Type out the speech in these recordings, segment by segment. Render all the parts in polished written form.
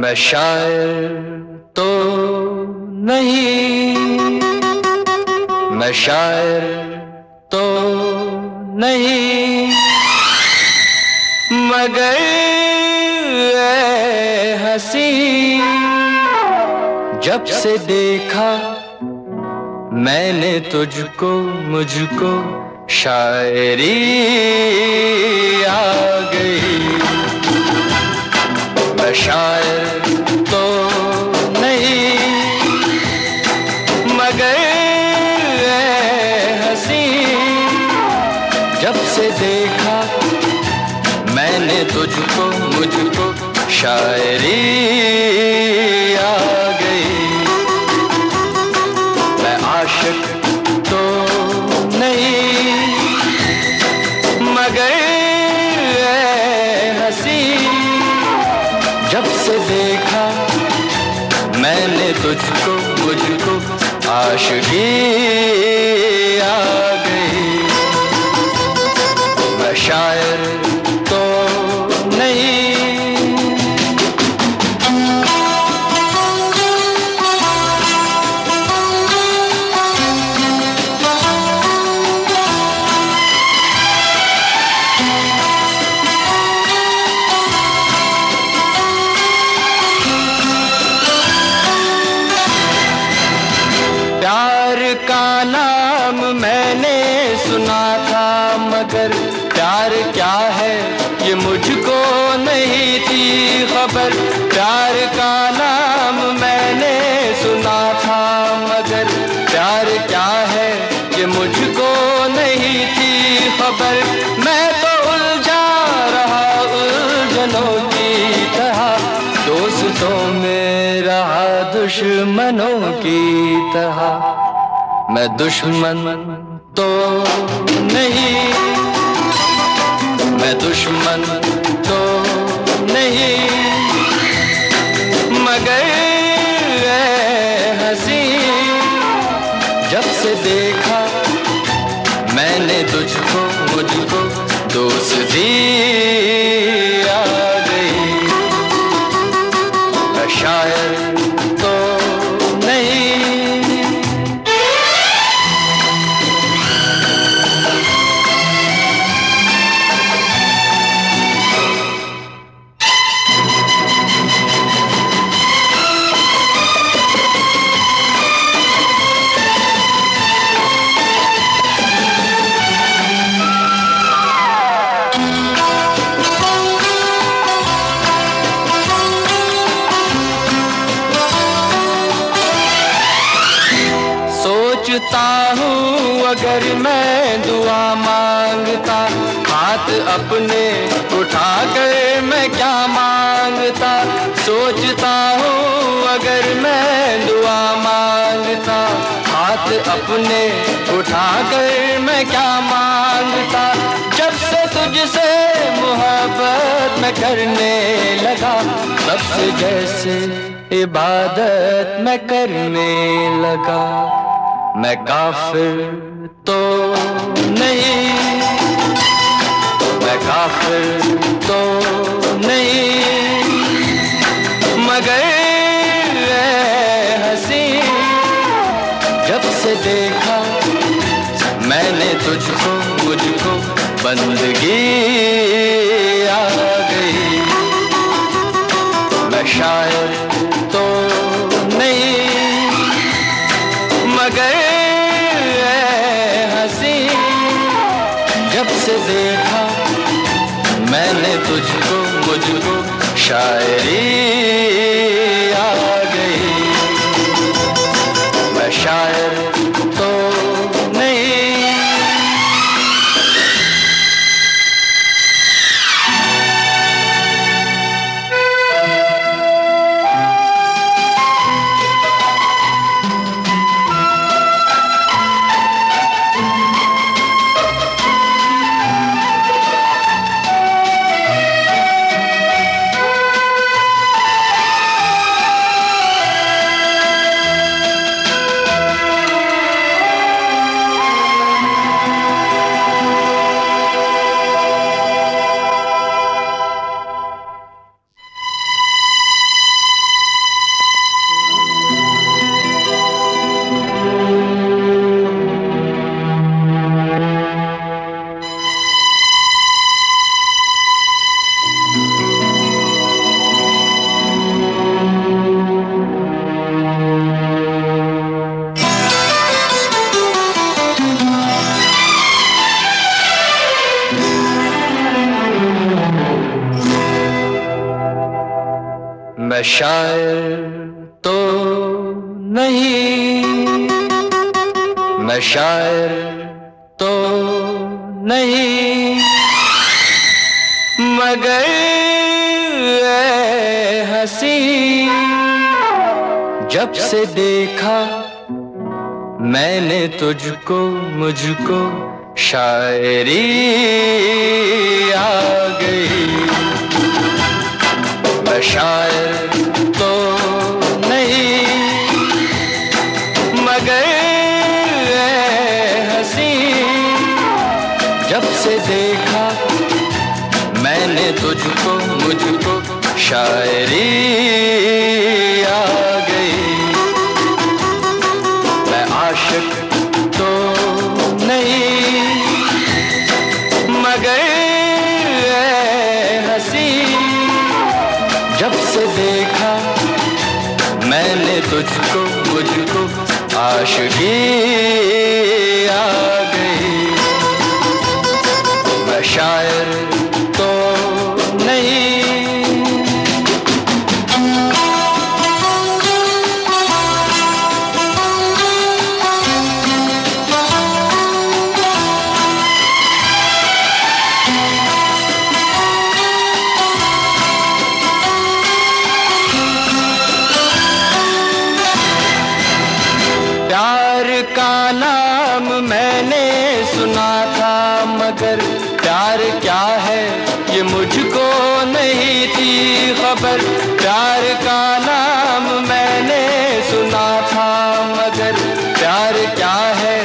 मैं शायर तो नहीं, मैं शायर तो नहीं, मगर ऐ हंसी जब से देखा मैंने तुझको, मुझको शायरी आ गई। मैं शायर तो नहीं, मगर ऐ हंसी जब से देखा मैंने तुझको, मुझको शायरी आ गई। मैं आशिक तो नहीं, मगर ऐ हंसी जब से देखा मैंने तुझको, मुझको आशिकी आ गई। मैं शायर तो नहीं। प्यार का नाम मैंने सुना था, मगर प्यार क्या है ये मुझको नहीं थी खबर। प्यार का नाम मैंने सुना था, मगर प्यार क्या है ये मुझको नहीं थी खबर। मैं तो उलझा रहा उलझनों की तरह, दोस्तों में रहा दुश्मनों की तरह। मैं दुश्मन तो नहीं, मैं दुश्मन तो नहीं, मगर ऐ हंसी जब से देखा मैंने तुझको, मुझको दोस्ती आ गई। मैं शायर तो नहीं। सोचता हूँ अगर मैं दुआ मांगता, हाथ अपने उठा कर मैं क्या मांगता। सोचता हूँ अगर मैं दुआ मांगता, हाथ अपने उठा कर मैं क्या मांगता। जब से तुझसे मोहब्बत मैं करने लगा, तब से जैसे इबादत मैं करने लगा। मैं काफिर तो नहीं, मैं काफिर तो नहीं, मगर ऐ हंसी जब से देखा मैंने तुझको, मुझको बंदगी आ गई। मैं शायर तो नहीं, मगर ऐ हंसी जब से देखा मैंने तुझको, मुझको शायरी आ गई। मैं शायर तो नहीं। मैं शायर तो नहीं, मैं शायर तो नहीं, मगर ऐ हंसी जब से देखा मैंने तुझको, मुझको शायरी आ गई। मैं शायर तो नहीं, मगर ऐ हंसी जब से देखा मैंने तुझको, मुझको शायरी आ गई। मैं आशिक तो नहीं, मगर ऐ हंसी जब से देखा मैंने तुझको, मुझको आशिकी आ गई। मैं शायर तो नहीं। प्यार का नाम मैंने सुना था, मगर प्यार क्या है ये मुझको नहीं थी खबर। प्यार का नाम मैंने सुना था, मगर प्यार क्या है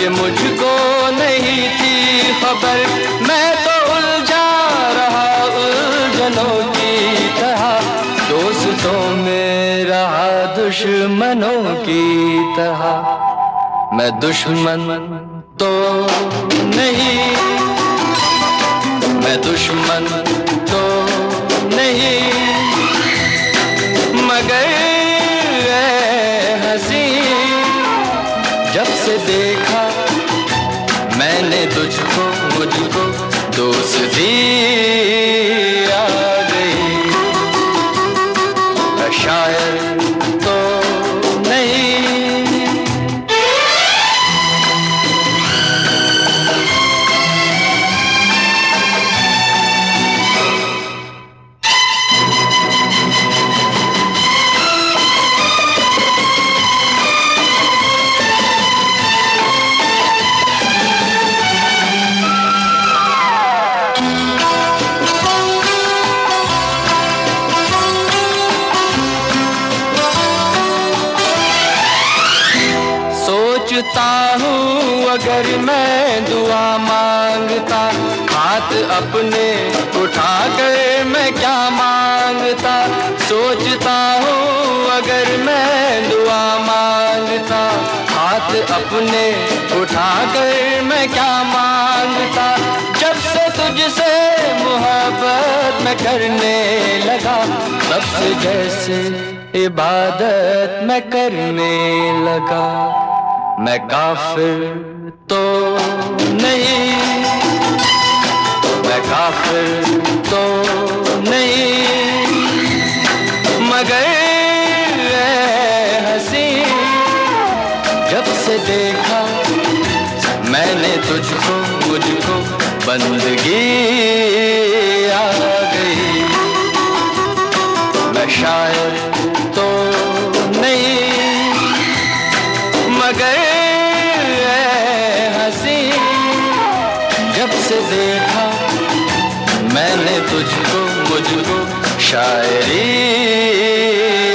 ये मुझको नहीं थी खबर। मैं तो उलझा रहा उलझनों की तरह, दोस्तों में रहा दुश्मनों की तरह। मैं दुश्मन तो नहीं, मैं दुश्मन तो नहीं, मगर ऐ हंसी जब से देखा मैंने तुझको, मुझको दोस्ती आ गई। मैं शायर तो नहीं। सोचता हूँ अगर मैं दुआ मांगता, हाथ अपने उठा कर मैं क्या मांगता। सोचता हूँ अगर मैं दुआ मांगता, हाथ अपने उठा कर मैं क्या मांगता। जब से तुझसे मोहब्बत मैं करने लगा, तब से जैसे इबादत मैं करने लगा। मैं काफिर तो नहीं, मैं काफिर तो नहीं, मगर ऐ हंसी जब से देखा मैंने तुझको, मुझको बंदगी आ गई। मैं शायर तो नहीं, मगर ऐ हंसी जब से देखा मैंने तुझको, मुझको शायरी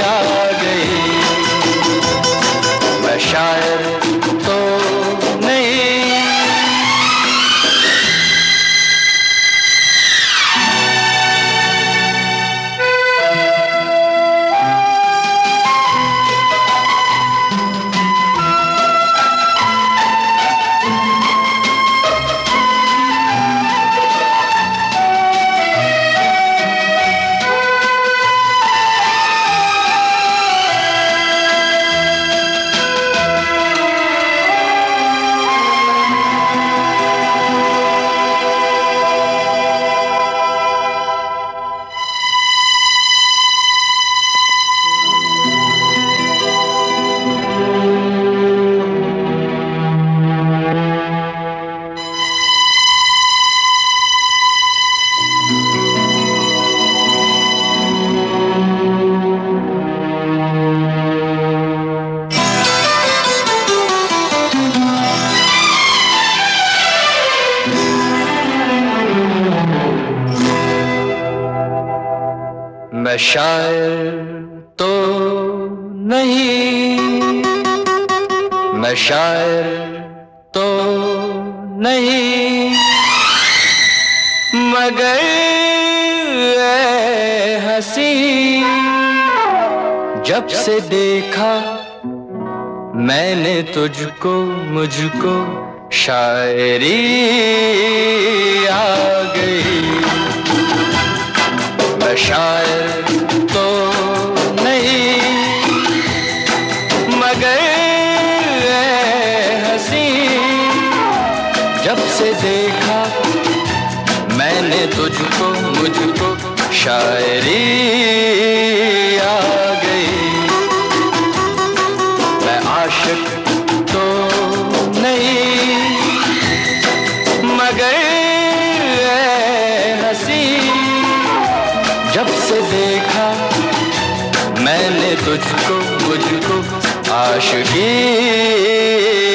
आ गई। मैं शायर तो नहीं। मैं शायर तो नहीं, मैं शायर तो नहीं, मगर ऐ हंसी जब से देखा मैंने तुझको, मुझको शायरी आ गई। मैं शायर तो नहीं, मगर ऐ हंसी जब से देखा मैंने तुझको, मुझको शायरी आ गई। मैं आशिक तो नहीं, मगर ऐ हंसी जब से देखा मैंने तुझको, मुझको आशिकी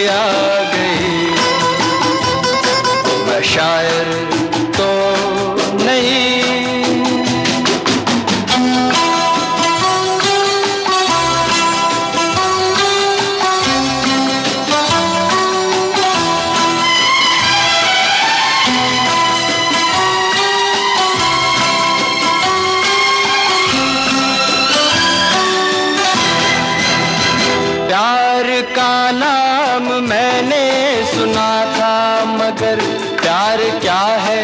आ गई। मैं शायर तो नहीं। प्यार का नाम मैंने सुना था, मगर प्यार क्या है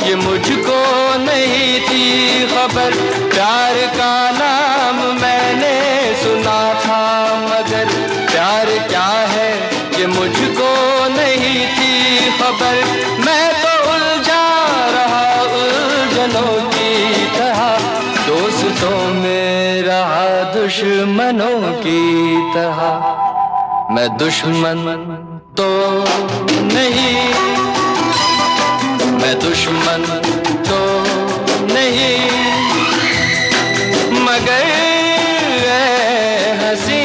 ये मुझको नहीं थी खबर। प्यार का नाम मैंने सुना था, मगर प्यार क्या है ये मुझको नहीं थी खबर। मैं तो उलझा रहा उलझनों की तरह, दोस्तों में रहा दुश्मनों की तरह। मैं दुश्मन तो नहीं, मैं दुश्मन तो नहीं, मगर ऐ हंसी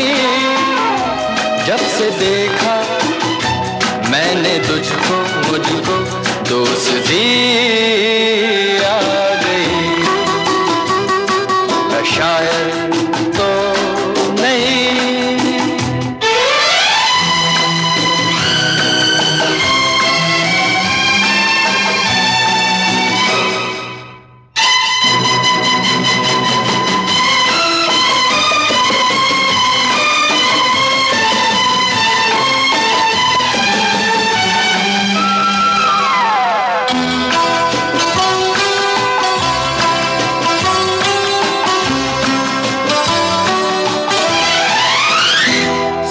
जब से देखा मैंने तुझको, मुझको दोस्ती आ गई। मैं शायर तो नहीं।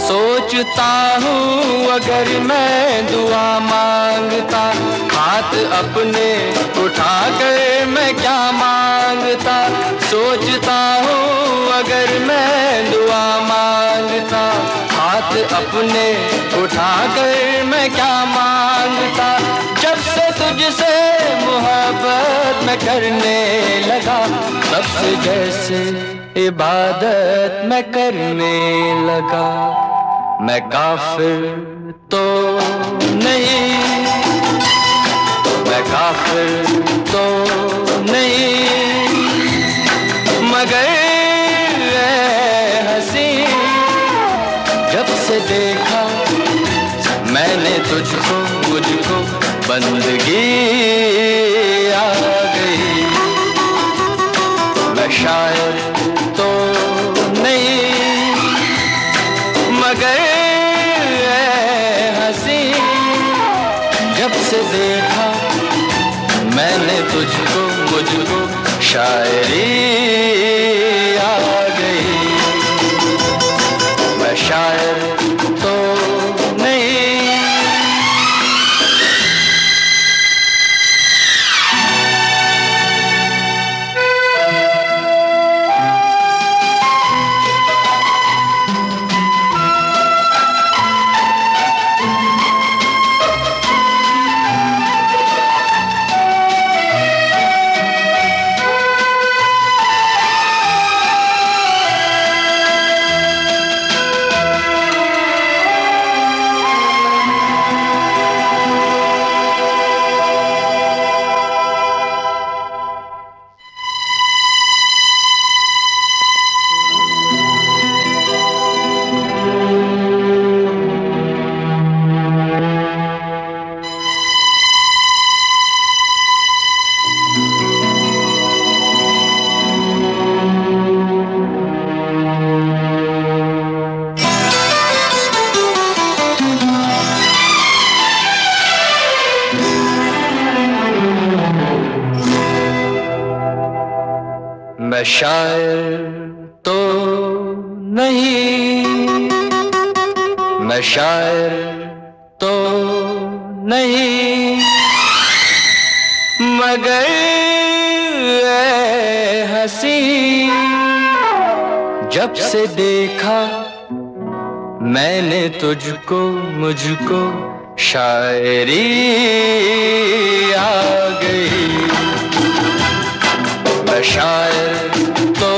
सोचता हूँ अगर मैं दुआ मांगता, हाथ अपने उठा कर मैं क्या मांगता। सोचता हूँ अगर मैं दुआ मांगता, हाथ अपने उठा कर मैं क्या मांगता। जब से तुझसे मोहब्बत मैं करने लगा, तब से जैसे इबादत मैं करने लगा। मैं काफिर तो नहीं, मैं काफिर तो नहीं, मगर ऐ हंसी जब से देखा मैंने तुझको, मुझको बंदगी आ गई। मैं शायर तो नहीं, मगर ऐ हंसी जब से देखा मैंने तुझको, मुझको शायरी आ गई। मैं शायर तो नहीं। शायर तो नहीं, मैं शायर तो नहीं, मगर ऐ हंसी जब से देखा मैंने तुझको, मुझको शायरी आ गई। मैं शायर तो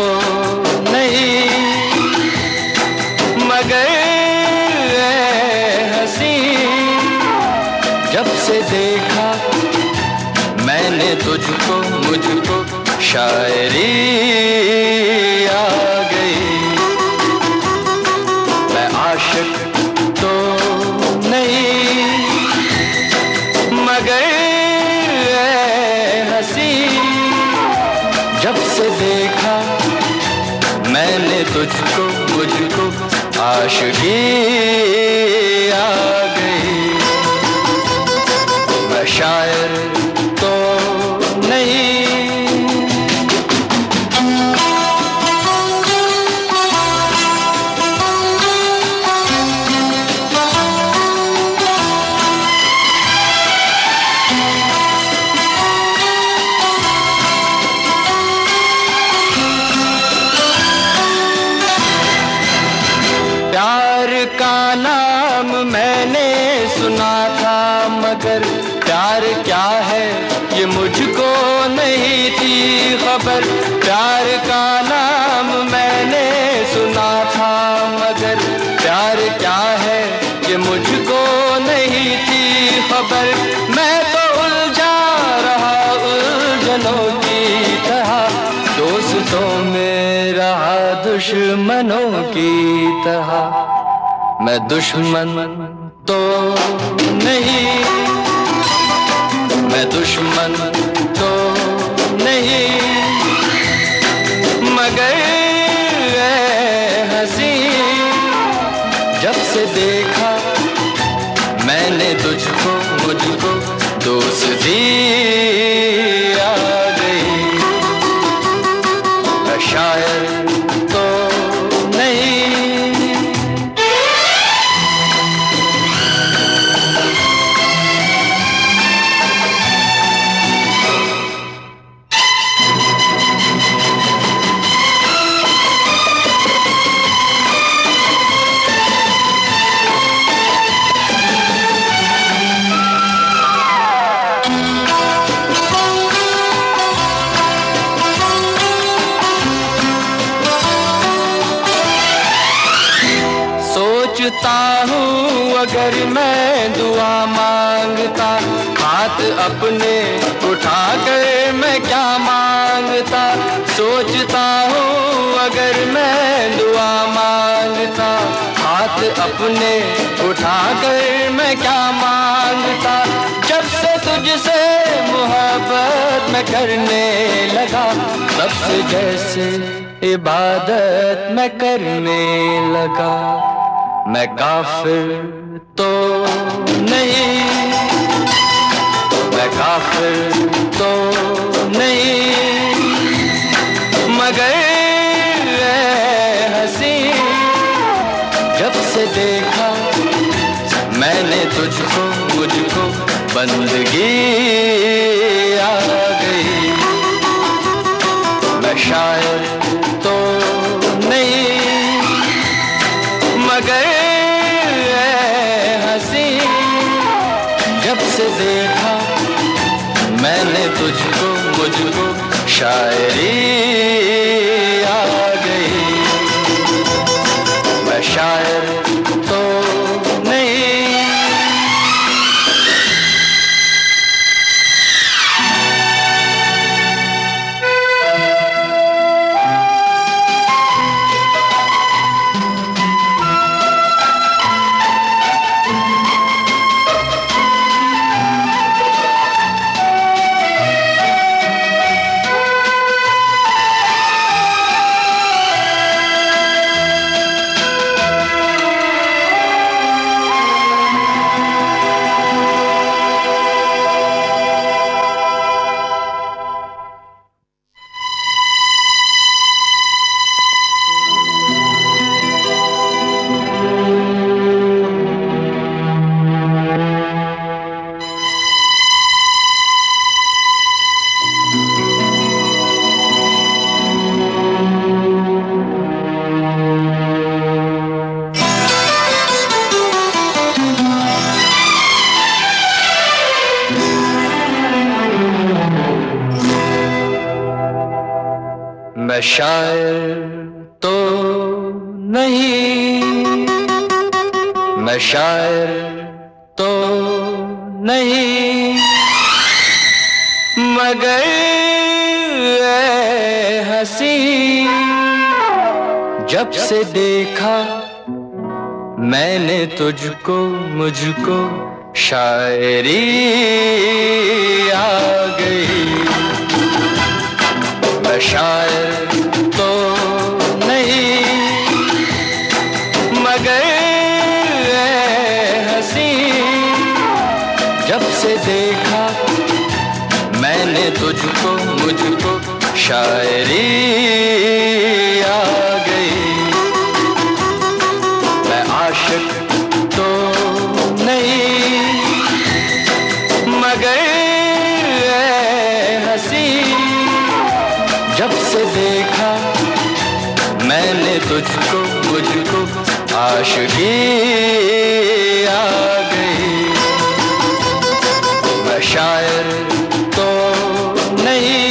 नहीं, मगर ऐ हंसी जब से देखा मैंने तुझको, मुझको शायरी आ गई। मैं आशिक तो नहीं, मगर ऐ हंसी जब से देखा मैंने तुझको, मुझको आशिकी आ गई। मैं शायर तो नहीं। प्यार का नाम मैंने सुना था, मगर प्यार क्या है ये मुझको नहीं थी खबर। प्यार का नाम मैंने सुना था, मगर प्यार क्या है ये मुझको नहीं थी खबर। मैं तो उलझा रहा उलझनों की तरह, दोस्तों में रहा दुश्मनों की तरह। मैं दुश्मन तो नहीं, मैं दुश्मन तो नहीं, मगर ऐ हंसी जब से देखा मैंने तुझको, मुझको दोस्ती आ गई। मैं शायर तो नहीं। सोचता हूँ अगर मैं दुआ मांगता, हाथ अपने उठा कर मैं क्या मांगता। सोचता हूँ अगर मैं दुआ मांगता, हाथ अपने उठा कर मैं क्या मांगता। जब से तुझसे मोहब्बत मैं करने लगा, तब से जैसे इबादत मैं करने लगा। मैं काफिर तो नहीं, मैं काफिर तो नहीं, मगर ऐ हंसी जब से देखा मैंने तुझको, मुझको बंदगी आ गई। मैं शायर तो नहीं, मगर ऐ हंसी जब से देखा मैंने तुझको, मुझको शायरी आ गई। मैं शायर तो नहीं। मैं शायर तो नहीं, मैं शायर तो नहीं, मगर ऐ हंसी जब से देखा मैंने तुझको, मुझको शायरी आ गई। मैं शायर तो नहीं, मगर ऐ हंसी जब से देखा मैंने तुझको, मुझको शायरी आ गई। मैं आशिक तो नहीं, मगर ऐ हंसी जब से देखा मैंने तुझको, मुझको आशिकी आ गई। मैं शायर तो नहीं।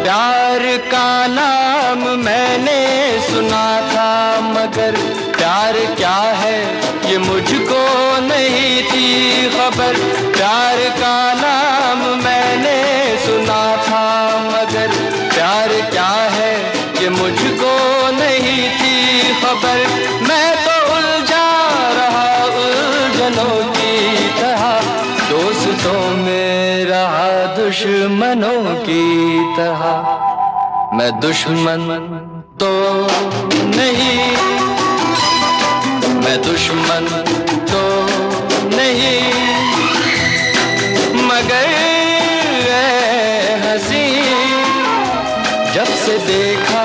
प्यार का नाम मैंने सुना था, मगर प्यार क्या है ये मुझको नहीं थी खबर। प्यार का नाम मैंने सुना था, मगर प्यार क्या है ये मुझको नहीं थी खबर। मैं तो उलझा रहा उलझनों की तरह, दोस्तों में रहा दुश्मनों की तरह। मैं दुश्मन तो नहीं, मैं दुश्मन तो नहीं, मगर ऐ हंसी जब से देखा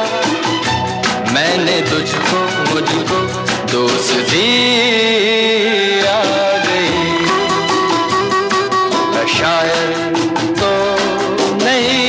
मैंने तुझको, मुझको दोस्ती आ गई। मैं शायर तो नहीं।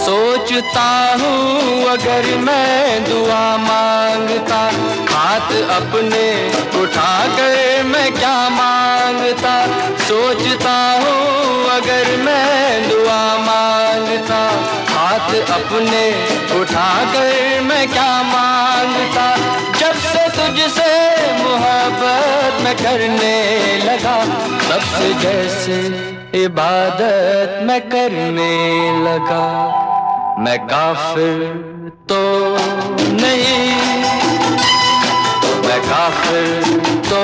सोचता हूँ अगर मैं दुआ मांगता, हाथ अपने उठा कर मैं क्या मांगता। सोचता हूँ अगर मैं दुआ मांगता, हाथ अपने उठा कर मैं क्या मांगता। जब से तुझसे मोहब्बत मैं करने लगा, तब से जैसे इबादत मैं करने लगा। मैं काफिर तो नहीं, मैं काफिर तो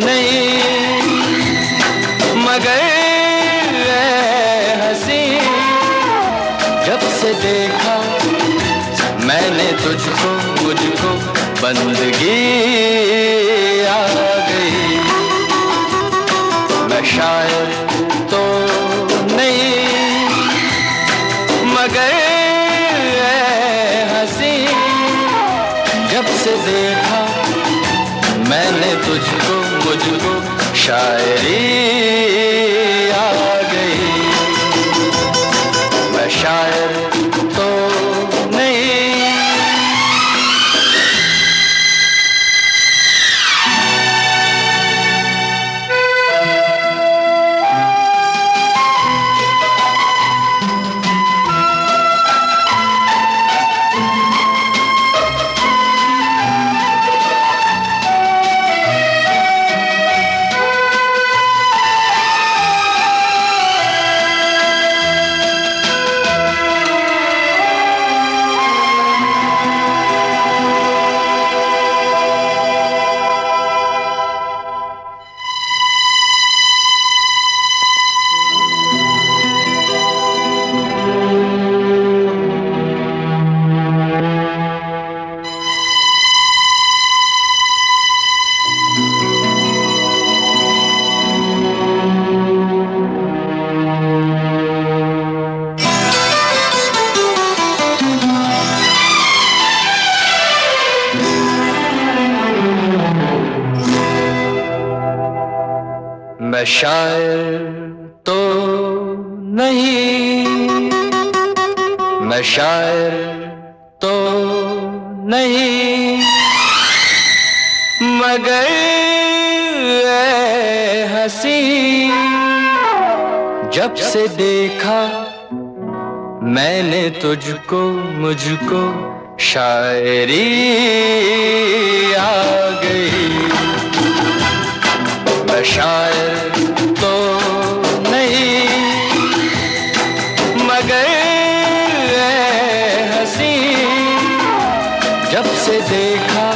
नहीं, मगर ऐ हंसी जब से देखा मैंने तुझको, मुझको बंदगी आ गई। मैं शायर तो नहीं, मगर ऐ हंसी जब से देखा मैंने तुझको, मुझको शायरी आ गई। मैं शायर तो नहीं। मैं शायर तो नहीं, मैं शायर तो नहीं, मगर ऐ हंसी जब से देखा मैंने तुझको, मुझको शायरी आ गई। मैं शायर तो नहीं, मगर ऐ हंसी जब से देखा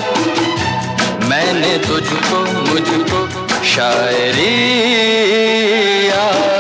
मैंने तुझको, मुझको शायरी आ